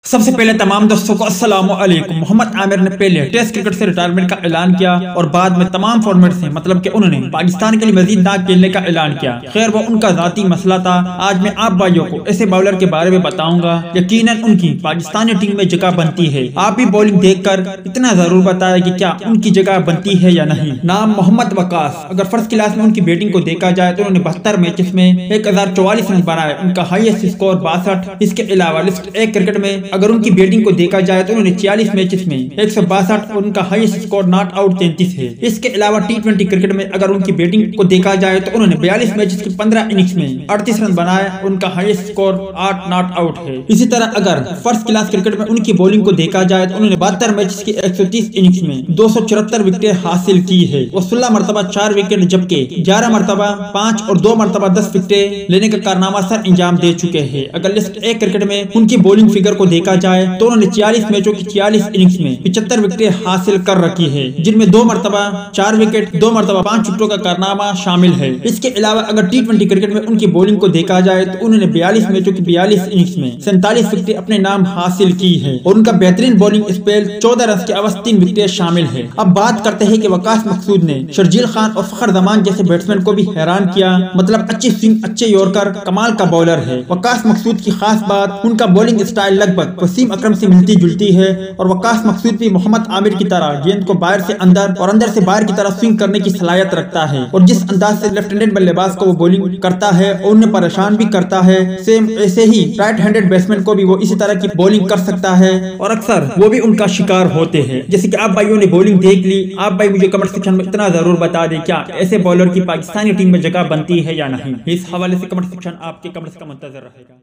सबसे पहले तमाम दोस्तों को अस्सलाम वालेकुम। मोहम्मद आमिर ने पहले टेस्ट क्रिकेट से रिटायरमेंट का ऐलान किया और बाद में तमाम फॉर्मेट से मतलब कि उन्होंने पाकिस्तान के लिए मजीद ना खेलने का ऐलान किया। खैर वो उनका जाती मसला था। आज मैं आप भाइयों को ऐसे बॉलर के बारे में बताऊंगा यकीनन उनकी पाकिस्तानी टीम में जगह बनती है। आप भी बॉलिंग देखकर इतना जरूर बताया कि क्या उनकी जगह बनती है या नहीं। नाम मोहम्मद वकास। अगर फर्स्ट क्लास में उनकी बैटिंग को देखा जाए तो उन्होंने 72 मैचेस में 1044 रन बनाए। उनका हाईएस्ट स्कोर 62। इसके अलावा लिस्ट ए क्रिकेट में अगर उनकी बैटिंग को देखा जाए तो उन्होंने 46 मैचेस में 162 और उनका हाईएस्ट स्कोर नॉट आउट 33 है। इसके अलावा टी20 क्रिकेट में अगर उनकी बैटिंग को देखा जाए तो उन्होंने 42 मैचेस की 15 इनिंग्स में 38 रन बनाए। उनका हाईएस्ट स्कोर 8 नॉट आउट है। इसी तरह अगर फर्स्ट क्लास क्रिकेट में उनकी बॉलिंग को देखा जाए तो उन्होंने 72 मैचेस की 130 इनिंग्स में 274 विकेट हासिल की है। वो 16 मरतबा 4 विकेट जबकि 11 मरतबा 5 और 2 मरतबा 10 विकेट लेने का कारनामा सर अंजाम दे चुके हैं। अगर लिस्ट ए क्रिकेट में उनकी बॉलिंग फिगर को देखा जाए तो उन्होंने 46 मैचों की 46 इनिंग्स में 75 विकेट हासिल कर रखी है, जिनमें 2 मरतबा 4 विकेट 2 मरतबा 5 विकेटों का कारनामा शामिल है। इसके अलावा अगर टी20 क्रिकेट में उनकी बॉलिंग को देखा जाए तो उन्होंने 42 मैचों की 42 इनिंग्स में 47 विकेट अपने नाम हासिल की है और उनका बेहतरीन बॉलिंग स्पेल 14 रन के अवसर 3 विकेट शामिल है। अब बात करते हैं कि वकास मकसूद ने शर्जील खान और फखर जमान जैसे बैट्समैन को भी हैरान किया। मतलब अच्छी स्विंग, अच्छे यॉर्कर, कमाल का बॉलर है। वकास मकसूद की खास बात उनका बॉलिंग स्टाइल लगभग वसीम अकरम से मिलती जुलती है और वकास मकसूद भी मोहम्मद आमिर की तरह गेंद को बाहर से अंदर और अंदर से बाहर की तरफ स्विंग करने की सलाहियत रखता है और जिस अंदाज से लेफ्ट हैंडेड बल्लेबाज को वो बॉलिंग करता है और उन्हें परेशान भी करता है, सेम ऐसे ही राइट हैंडेड बैट्समैन को भी वो इसी तरह की बॉलिंग कर सकता है और अक्सर वो भी उनका शिकार होते हैं। जैसे कि आप भाइयों ने बॉलिंग देख ली। आप भाई मुझे कमेंट सेक्शन में इतना जरूर बता दें क्या ऐसे बॉलर की पाकिस्तानी टीम में जगह बनती है या नहीं। इस हवाले से कमेंट सेक्शन आपके कमेंट्स का मुंतजर रहेगा।